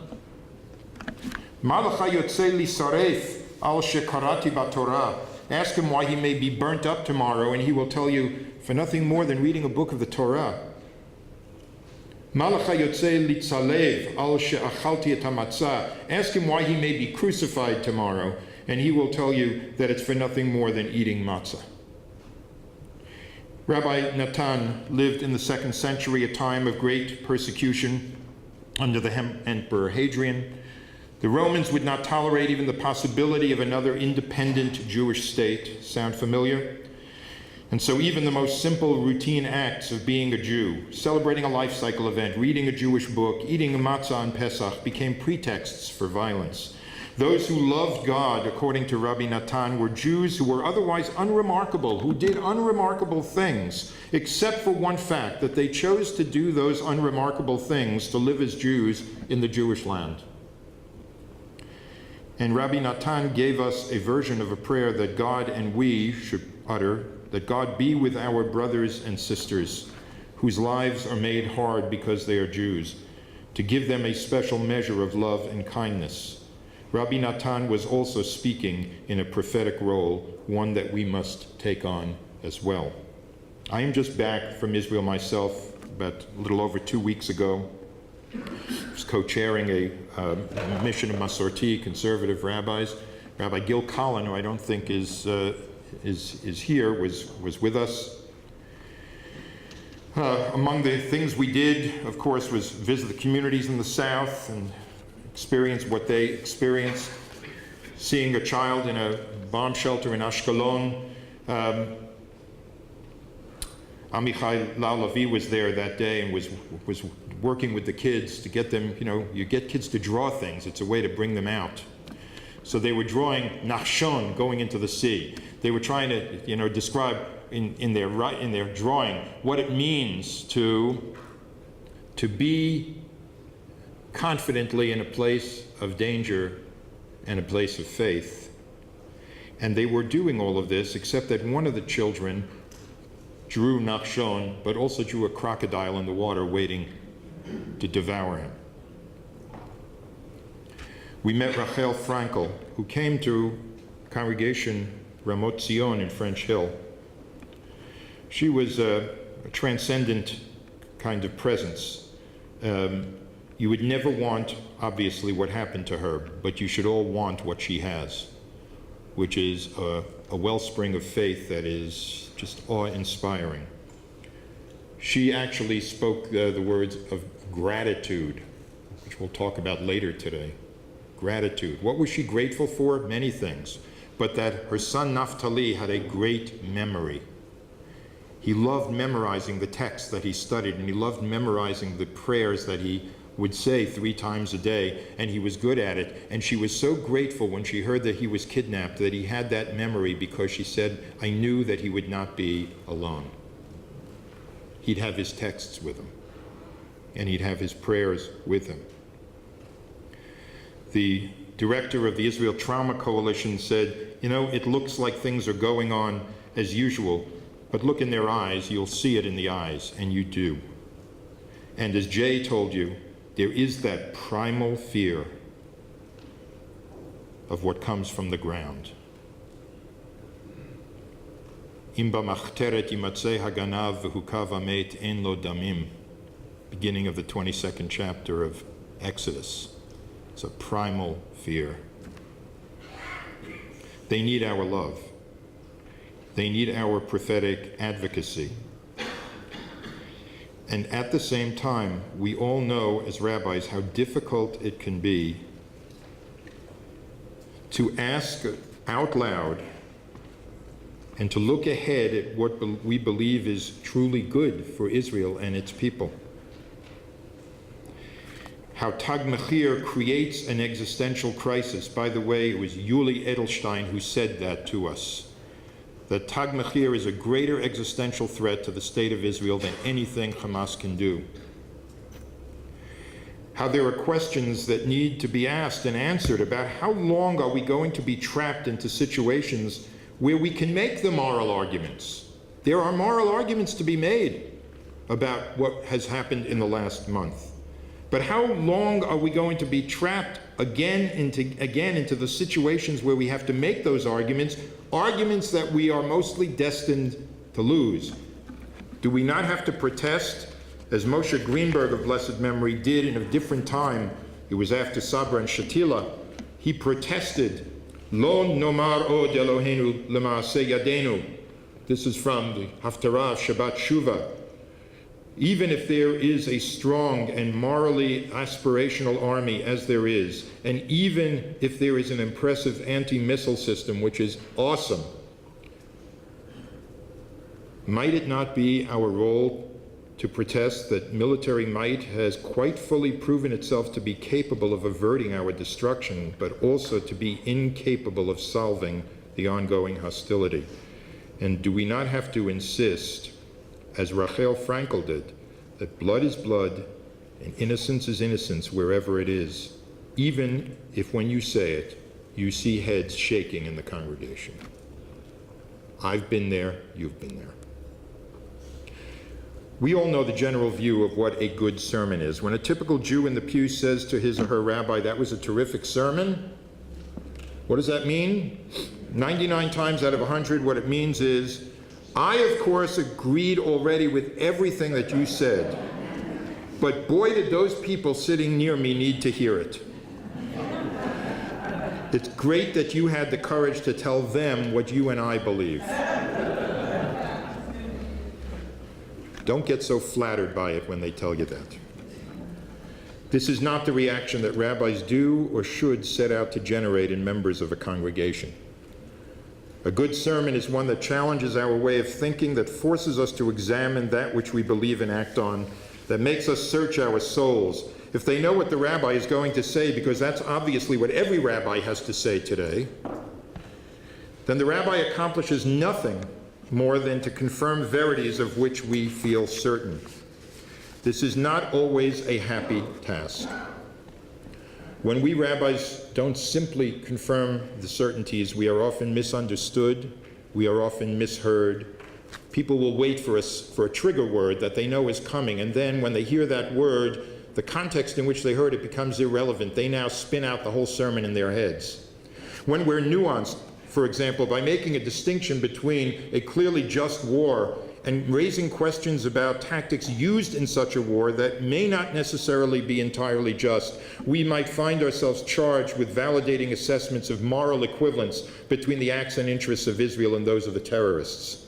Ma lecha yotzei lisaref al shekarati b'Torah. Ask him why he may be burnt up tomorrow, and he will tell you, for nothing more than reading a book of the Torah. Ma lecha yotzei litzalev al she'achalti et hamatzah. Ask him why he may be crucified tomorrow, and he will tell you that it's for nothing more than eating matzah. Rabbi Natan lived in the 2nd century, a time of great persecution under the Emperor Hadrian. The Romans would not tolerate even the possibility of another independent Jewish state. Sound familiar? And so even the most simple routine acts of being a Jew, celebrating a life cycle event, reading a Jewish book, eating a matzah on Pesach, became pretexts for violence. Those who loved God, according to Rabbi Natan, were Jews who were otherwise unremarkable, who did unremarkable things, except for one fact, that they chose to do those unremarkable things to live as Jews in the Jewish land. And Rabbi Natan gave us a version of a prayer that God and we should utter, that God be with our brothers and sisters whose lives are made hard because they are Jews, to give them a special measure of love and kindness. Rabbi Natan was also speaking in a prophetic role, one that we must take on as well. I am just back from Israel myself, about a little over 2 weeks ago. I was co-chairing a mission of Masorti, conservative rabbis. Rabbi Gil Collin, who I don't think is here, was with us. Among the things we did, of course, was visit the communities in the South and experience what they experienced. Seeing a child in a bomb shelter in Ashkelon. Amichai Lalavi was there that day and was working with the kids to get them, you get kids to draw things. It's a way to bring them out. So they were drawing Nachshon, going into the sea. They were trying to, describe in their drawing what it means to be confidently in a place of danger and a place of faith. And they were doing all of this, except that one of the children drew Nachshon, but also drew a crocodile in the water waiting to devour him. We met Rachel Frankel, who came to congregation Ramot Zion in French Hill. She was a transcendent kind of presence. You would never want, obviously, what happened to her, but you should all want what she has, which is a wellspring of faith that is just awe-inspiring. She actually spoke the words of gratitude, which we'll talk about later today. Gratitude. What was she grateful for? Many things. But that her son Naphtali had a great memory. He loved memorizing the texts that he studied, and he loved memorizing the prayers that he would say 3 times a day, and he was good at it. And she was so grateful when she heard that he was kidnapped that he had that memory, because she said, I knew that he would not be alone. He'd have his texts with him, and he'd have his prayers with him. The director of the Israel Trauma Coalition said, it looks like things are going on as usual, but look in their eyes, you'll see it in the eyes, and you do. And as Jay told you, there is that primal fear of what comes from the ground. Im b'machteret yimatzeh haganav v'hukav hamet en lo damim. Beginning of the 22nd chapter of Exodus. It's a primal fear. They need our love. They need our prophetic advocacy. And at the same time, we all know as rabbis how difficult it can be to ask out loud and to look ahead at what we believe is truly good for Israel and its people. how Tag Mechir creates an existential crisis. By the way, it was Yuli Edelstein who said that to us, that Tag Mechir is a greater existential threat to the state of Israel than anything Hamas can do. How there are questions that need to be asked and answered about how long are we going to be trapped into situations where we can make the moral arguments. There are moral arguments to be made about what has happened in the last month. But how long are we going to be trapped again into the situations where we have to make those arguments that we are mostly destined to lose? Do we not have to protest, as Moshe Greenberg of blessed memory did in a different time? It was after Sabra and Shatila. He protested, Lo nomar od Eloheinu lema'aseh yadenu. This is from the Haftarah of Shabbat Shuvah. Even if there is a strong and morally aspirational army, as there is, and even if there is an impressive anti-missile system, which is awesome, might it not be our role to protest that military might has quite fully proven itself to be capable of averting our destruction, but also to be incapable of solving the ongoing hostility? And do we not have to insist, as Rachel Frankel did, that blood is blood and innocence is innocence wherever it is, even if when you say it, you see heads shaking in the congregation? I've been there, you've been there. We all know the general view of what a good sermon is. When a typical Jew in the pew says to his or her rabbi, that was a terrific sermon, what does that mean? 99 times out of 100, what it means is, I, of course, agreed already with everything that you said, but boy, did those people sitting near me need to hear it. It's great that you had the courage to tell them what you and I believe. Don't get so flattered by it when they tell you that. This is not the reaction that rabbis do or should set out to generate in members of a congregation. A good sermon is one that challenges our way of thinking, that forces us to examine that which we believe and act on, that makes us search our souls. If they know what the rabbi is going to say, because that's obviously what every rabbi has to say today, then the rabbi accomplishes nothing more than to confirm verities of which we feel certain. This is not always a happy task. When we rabbis don't simply confirm the certainties, we are often misunderstood, we are often misheard. People will wait for a trigger word that they know is coming, and then when they hear that word, the context in which they heard it becomes irrelevant. They now spin out the whole sermon in their heads. When we're nuanced, for example, by making a distinction between a clearly just war and raising questions about tactics used in such a war that may not necessarily be entirely just, we might find ourselves charged with validating assessments of moral equivalence between the acts and interests of Israel and those of the terrorists.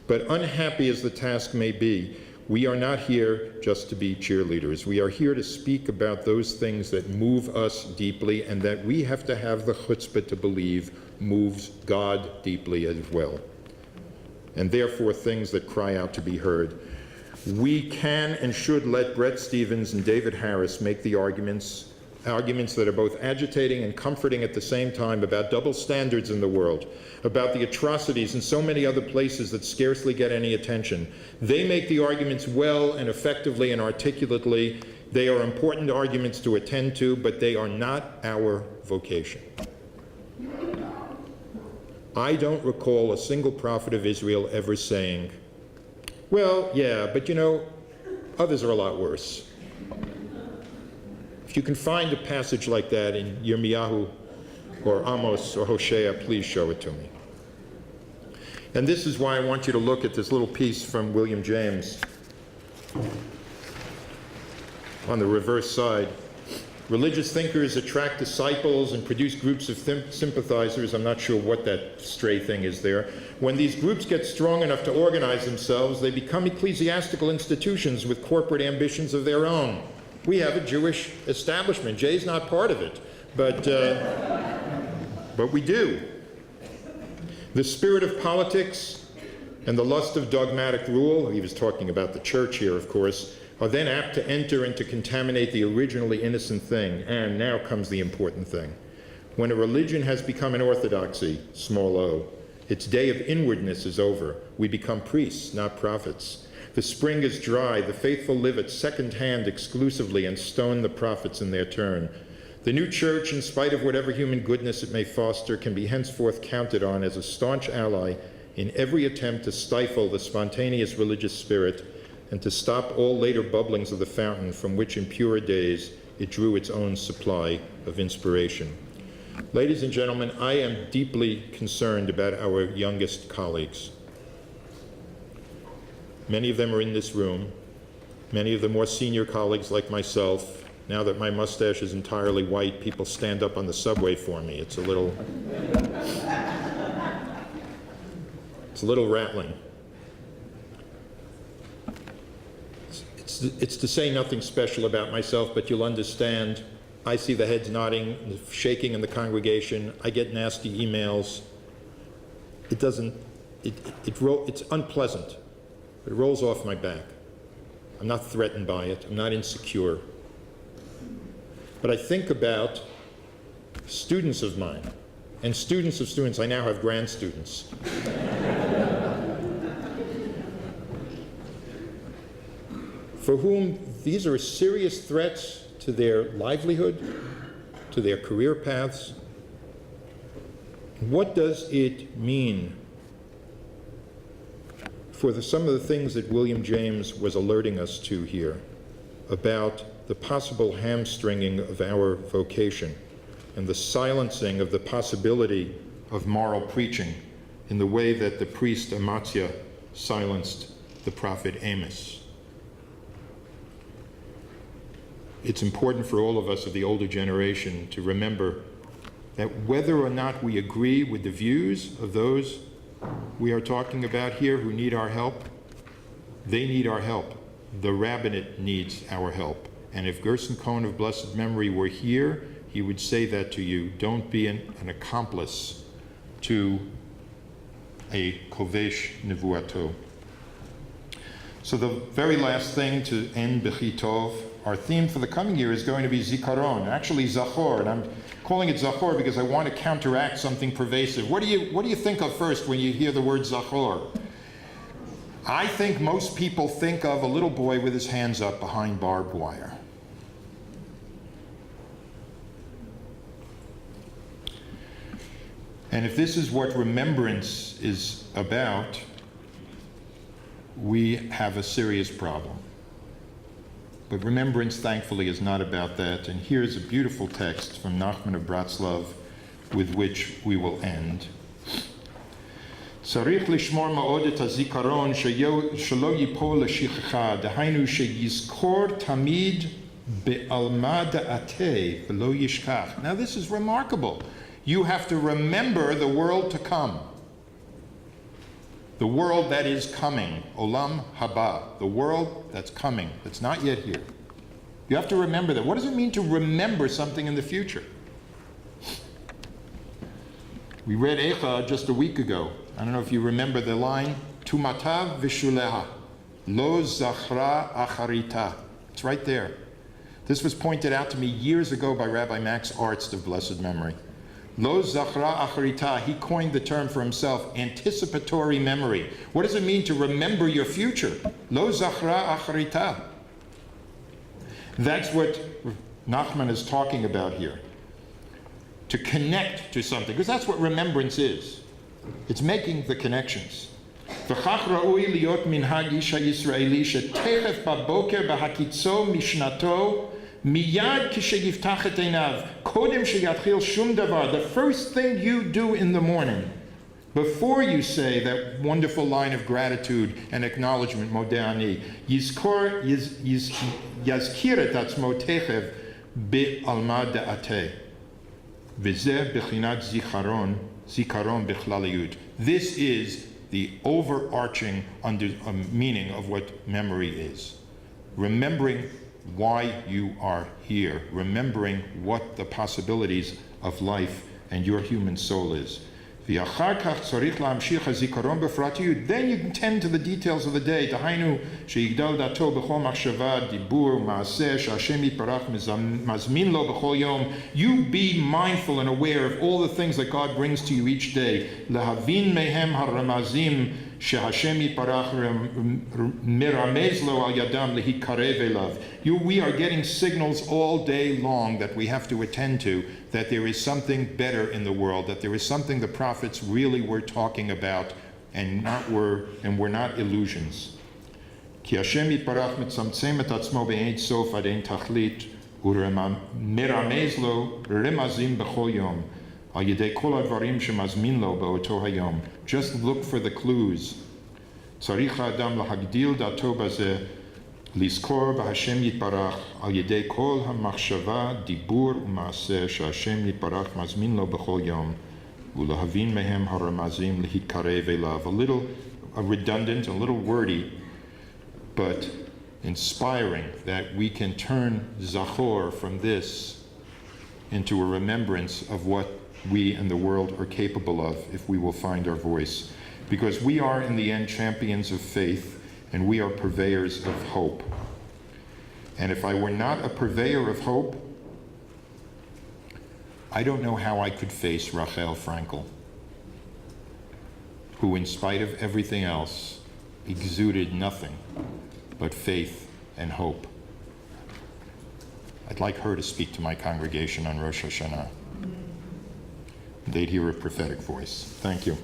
But unhappy as the task may be, we are not here just to be cheerleaders. We are here to speak about those things that move us deeply and that we have to have the chutzpah to believe moves God deeply as well, and therefore things that cry out to be heard. We can and should let Brett Stevens and David Harris make the arguments that are both agitating and comforting at the same time, about double standards in the world, about the atrocities in so many other places that scarcely get any attention. They make the arguments well and effectively and articulately. They are important arguments to attend to, but they are not our vocation. I don't recall a single prophet of Israel ever saying, well, yeah, but you know, others are a lot worse. If you can find a passage like that in Yirmiyahu or Amos or Hosea, please show it to me. And this is why I want you to look at this little piece from William James on the reverse side. Religious thinkers attract disciples and produce groups of sympathizers. I'm not sure what that stray thing is there. When these groups get strong enough to organize themselves, they become ecclesiastical institutions with corporate ambitions of their own. We have a Jewish establishment. Jay's not part of it, but we do. The spirit of politics and the lust of dogmatic rule, he was talking about the church here, of course, are then apt to enter and to contaminate the originally innocent thing. And now comes the important thing. When a religion has become an orthodoxy, small o, its day of inwardness is over. We become priests, not prophets. The spring is dry, the faithful live at second hand exclusively and stone the prophets in their turn. The new church, in spite of whatever human goodness it may foster, can be henceforth counted on as a staunch ally in every attempt to stifle the spontaneous religious spirit and to stop all later bubblings of the fountain from which in purer days it drew its own supply of inspiration. Ladies and gentlemen, I am deeply concerned about our youngest colleagues. Many of them are in this room. Many of the more senior colleagues like myself. Now that my mustache is entirely white, people stand up on the subway for me. It's a little rattling. It's to say nothing special about myself, but you'll understand. I see the heads nodding, the shaking in the congregation. I get nasty emails. It's unpleasant. It rolls off my back. I'm not threatened by it. I'm not insecure. But I think about students of mine and students of students. I now have grand students. For whom these are serious threats to their livelihood, to their career paths. What does it mean for some of the things that William James was alerting us to here about the possible hamstringing of our vocation and the silencing of the possibility of moral preaching in the way that the priest Amatzia silenced the prophet Amos? It's important for all of us of the older generation to remember that whether or not we agree with the views of those we are talking about here who need our help, they need our help. The rabbinate needs our help. And if Gerson Cohen of blessed memory were here, he would say that to you. Don't be an accomplice to a kovesh nevuato. So the very last thing to end B'chi Tov, our theme for the coming year is going to be Zikaron, actually Zachor, and I'm calling it Zachor because I want to counteract something pervasive. What do you think of first when you hear the word Zachor? I think most people think of a little boy with his hands up behind barbed wire. And if this is what remembrance is about, we have a serious problem. But remembrance, thankfully, is not about that. And here's a beautiful text from Nachman of Bratslav with which we will end. צריך לשמור מאוד את הזיכרון שלא ייפול לשכחה, דהיינו שיזכור תמיד בעלמא דעתה ולא ישכח. Now this is remarkable. You have to remember the world to come. The world that is coming, Olam Haba, the world that's coming, that's not yet here. You have to remember that. What does it mean to remember something in the future? We read Eicha just a week ago. I don't know if you remember the line, Tumata vishuleha, lo zachra acharita. It's right there. This was pointed out to me years ago by Rabbi Max Arzt of blessed memory. Lo zachra acharita, he coined the term for himself, anticipatory memory. What does it mean to remember your future? Lo zachra acharita. That's what Nachman is talking about here. To connect to something, because that's what remembrance is. It's making the connections. וכך ראוי להיות מנהג איש הישראלי שתכף בבוקר בהקיצו משנתו מיד כשיפתח את עיניו, קודם שיתחיל שום דבר, the first thing you do in the morning, before you say that wonderful line of gratitude and acknowledgement, מודה אני, יזכיר את עצמו תכף בעלמא דעתה. וזה בחינת זיכרון בכלליות. This is the overarching meaning of what memory is. Remembering why you are here. Remembering what the possibilities of life and your human soul is. ואחר כך צריך להמשיך הזיכרון בפרטיות. Then you can tend to the details of the day. דהיינו, שיגדל דעתו בכל מחשבה, דיבור ומעשה, שהשם יתברך מזמין לו בכל יום. You be mindful and aware of all the things that God brings to you each day. להבין מהם הרמזים שהשם יתברך מרמז לו על ידם להיקרב אליו. We are getting signals all day long that we have to attend to, that there is something better in the world, that there is something the prophets really were talking about and were not illusions. כי השם יתברך מצמצם את עצמו באין סוף עד אין תכלית ומרמז לו רמזים בכל יום. על ידי כל הדברים שמזמין לו באותו היום. Just look for the clues. צריך האדם להגדיל דעתו בזה, לזכור בהשם יתברך, על ידי כל המחשבה, דיבור ומעשה שהשם יתברך מזמין לו בכל יום, ולהבין מהם הרמזים להיקרב אליו. A little redundant, a little wordy, but inspiring that we can turn Zachor from this into a remembrance of what we and the world are capable of if we will find our voice. Because we are in the end champions of faith and we are purveyors of hope. And if I were not a purveyor of hope, I don't know how I could face Rachel Frankel, who in spite of everything else exuded nothing but faith and hope. I'd like her to speak to my congregation on Rosh Hashanah. They'd hear a prophetic voice. Thank you.